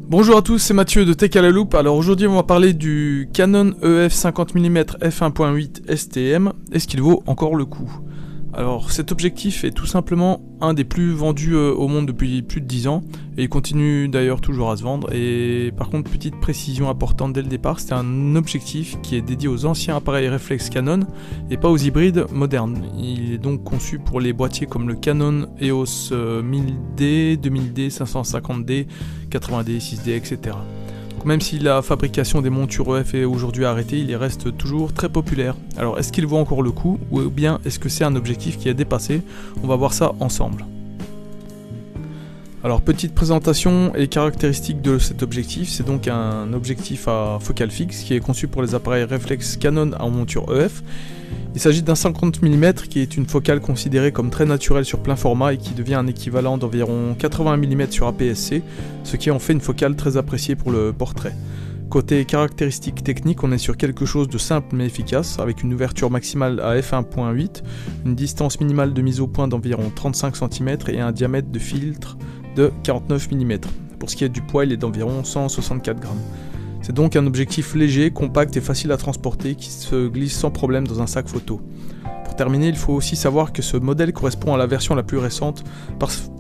Bonjour à tous, c'est Mathieu de Tech à la Loupe. Alors aujourd'hui on va parler du Canon EF 50 mm f1.8 STM. Est-ce qu'il vaut encore le coup? Alors cet objectif est tout simplement un des plus vendus au monde depuis plus de 10 ans et il continue d'ailleurs toujours à se vendre. Et par contre, petite précision importante dès le départ, c'est un objectif qui est dédié aux anciens appareils réflexes Canon et pas aux hybrides modernes. Il est donc conçu pour les boîtiers comme le Canon EOS 1000D, 2000D, 550D, 80D, 6D, etc. Même si la fabrication des montures EF est aujourd'hui arrêtée, il y reste toujours très populaire. Alors est-ce qu'il vaut encore le coup ou bien est-ce que c'est un objectif qui est dépassé? On va voir ça ensemble. Alors petite présentation et caractéristiques de cet objectif, c'est donc un objectif à focale fixe qui est conçu pour les appareils réflexes Canon en monture EF. Il s'agit d'un 50 mm qui est une focale considérée comme très naturelle sur plein format et qui devient un équivalent d'environ 80 mm sur APS-C, ce qui en fait une focale très appréciée pour le portrait. Côté caractéristiques techniques, on est sur quelque chose de simple mais efficace, avec une ouverture maximale à f1.8, une distance minimale de mise au point d'environ 35 cm et un diamètre de filtre de 49 mm. Pour ce qui est du poids, il est d'environ 164 grammes. C'est donc un objectif léger, compact et facile à transporter qui se glisse sans problème dans un sac photo. Pour terminer, il faut aussi savoir que ce modèle correspond à la version la plus récente,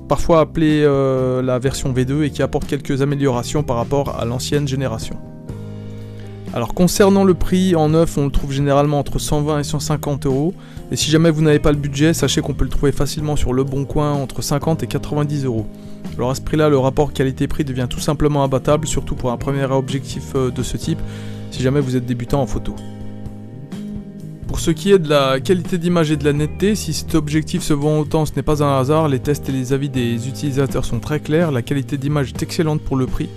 parfois appelée la version V2 et qui apporte quelques améliorations par rapport à l'ancienne génération. Alors concernant le prix, en neuf on le trouve généralement entre 120 et 150 €, et si jamais vous n'avez pas le budget, sachez qu'on peut le trouver facilement sur Le Bon Coin entre 50 et 90 €. Alors à ce prix là, le rapport qualité-prix devient tout simplement imbattable, surtout pour un premier objectif de ce type, si jamais vous êtes débutant en photo. Pour ce qui est de la qualité d'image et de la netteté, si cet objectif se vend autant, ce n'est pas un hasard, les tests et les avis des utilisateurs sont très clairs, la qualité d'image est excellente pour le prix.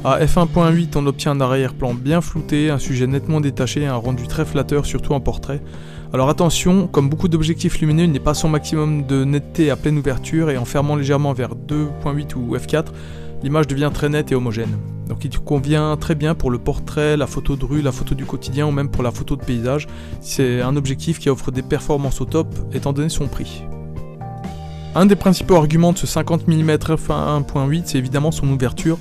À f1.8, on obtient un arrière-plan bien flouté, un sujet nettement détaché et un rendu très flatteur, surtout en portrait. Alors attention, comme beaucoup d'objectifs lumineux, il n'est pas son maximum de netteté à pleine ouverture et en fermant légèrement vers 2.8 ou f4, l'image devient très nette et homogène. Donc il convient très bien pour le portrait, la photo de rue, la photo du quotidien ou même pour la photo de paysage. C'est un objectif qui offre des performances au top étant donné son prix. Un des principaux arguments de ce 50 mm f1.8, c'est évidemment son ouverture.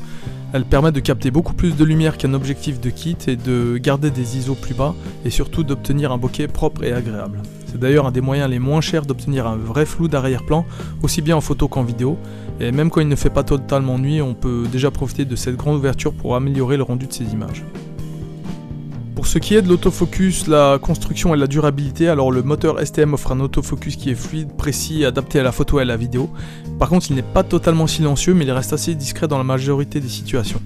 Elle permet de capter beaucoup plus de lumière qu'un objectif de kit et de garder des ISO plus bas et surtout d'obtenir un bokeh propre et agréable. C'est d'ailleurs un des moyens les moins chers d'obtenir un vrai flou d'arrière-plan, aussi bien en photo qu'en vidéo, et même quand il ne fait pas totalement nuit, on peut déjà profiter de cette grande ouverture pour améliorer le rendu de ces images. Pour ce qui est de l'autofocus, la construction et la durabilité, alors le moteur STM offre un autofocus qui est fluide, précis et adapté à la photo et à la vidéo. Par contre, il n'est pas totalement silencieux, mais il reste assez discret dans la majorité des situations.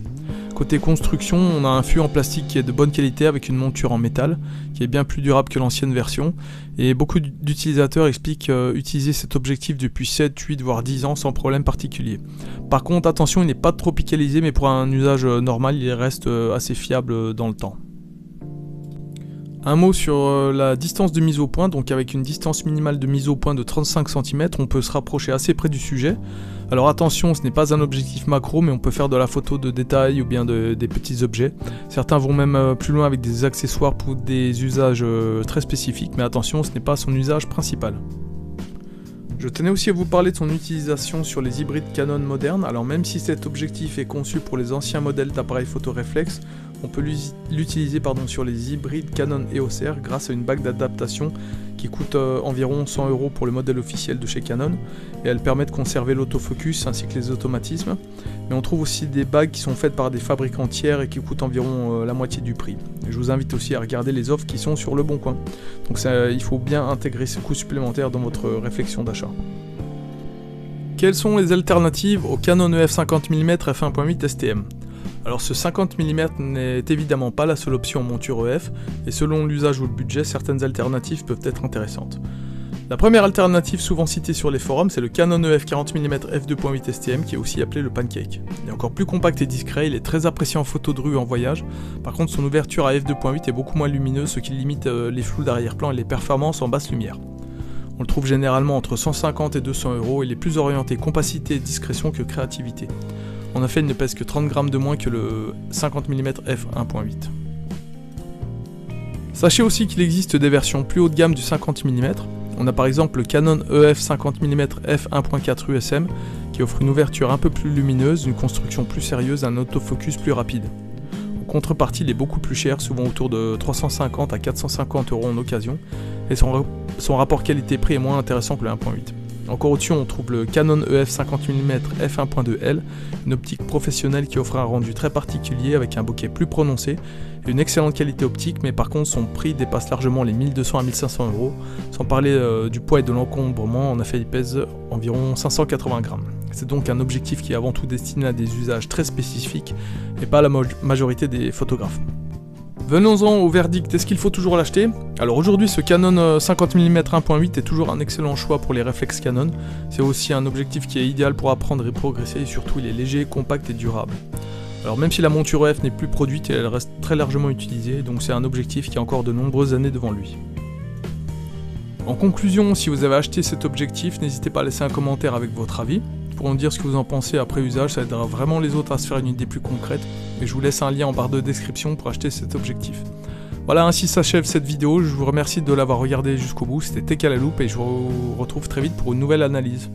Côté construction, on a un fût en plastique qui est de bonne qualité avec une monture en métal, qui est bien plus durable que l'ancienne version, et beaucoup d'utilisateurs expliquent utiliser cet objectif depuis 7, 8 voire 10 ans sans problème particulier. Par contre, attention, il n'est pas tropicalisé, mais pour un usage normal, il reste assez fiable dans le temps. Un mot sur la distance de mise au point, donc avec une distance minimale de mise au point de 35 cm, on peut se rapprocher assez près du sujet. Alors attention, ce n'est pas un objectif macro, mais on peut faire de la photo de détail ou bien des petits objets. Certains vont même plus loin avec des accessoires pour des usages très spécifiques, mais attention, ce n'est pas son usage principal. Je tenais aussi à vous parler de son utilisation sur les hybrides Canon modernes. Alors même si cet objectif est conçu pour les anciens modèles d'appareils photo réflexes, on peut l'utiliser sur les hybrides Canon EOS R grâce à une bague d'adaptation qui coûte environ 100 € pour le modèle officiel de chez Canon, et elle permet de conserver l'autofocus ainsi que les automatismes. Mais on trouve aussi des bagues qui sont faites par des fabricants tiers et qui coûtent environ la moitié du prix. Et je vous invite aussi à regarder les offres qui sont sur Le Bon Coin. Donc il faut bien intégrer ces coûts supplémentaires dans votre réflexion d'achat. Quelles sont les alternatives au Canon EF 50 mm f1.8 STM ? Alors ce 50 mm n'est évidemment pas la seule option en monture EF, et selon l'usage ou le budget, certaines alternatives peuvent être intéressantes. La première alternative souvent citée sur les forums, c'est le Canon EF 40 mm f2.8 STM qui est aussi appelé le Pancake. Il est encore plus compact et discret, il est très apprécié en photo de rue et en voyage. Par contre, son ouverture à f2.8 est beaucoup moins lumineuse, ce qui limite les flous d'arrière-plan et les performances en basse lumière. On le trouve généralement entre 150 et 200 € et il est plus orienté compacité et discrétion que créativité. En effet, il ne pèse que 30 grammes de moins que le 50 mm f1.8. Sachez aussi qu'il existe des versions plus haut de gamme du 50 mm. On a par exemple le Canon EF 50 mm f1.4 USM qui offre une ouverture un peu plus lumineuse, une construction plus sérieuse, un autofocus plus rapide. En contrepartie, il est beaucoup plus cher, souvent autour de 350 à 450 € en occasion, et son rapport qualité-prix est moins intéressant que le 1.8. Encore au-dessus, on trouve le Canon EF 50 mm f1.2L, une optique professionnelle qui offre un rendu très particulier avec un bokeh plus prononcé et une excellente qualité optique, mais par contre son prix dépasse largement les 1200 à 1500 €, sans parler du poids et de l'encombrement. En effet, il pèse environ 580 grammes. C'est donc un objectif qui est avant tout destiné à des usages très spécifiques et pas à la majorité des photographes. Venons-en au verdict, est-ce qu'il faut toujours l'acheter? Alors aujourd'hui, ce Canon 50 mm 1.8 est toujours un excellent choix pour les réflexes Canon. C'est aussi un objectif qui est idéal pour apprendre et progresser, et surtout il est léger, compact et durable. Alors même si la monture EF n'est plus produite, elle reste très largement utilisée, donc c'est un objectif qui a encore de nombreuses années devant lui. En conclusion, si vous avez acheté cet objectif, n'hésitez pas à laisser un commentaire avec votre avis. Pour nous dire ce que vous en pensez après usage, ça aidera vraiment les autres à se faire une idée plus concrète, et je vous laisse un lien en barre de description pour acheter cet objectif. Voilà, ainsi s'achève cette vidéo, je vous remercie de l'avoir regardé jusqu'au bout, c'était TK la loupe et je vous retrouve très vite pour une nouvelle analyse.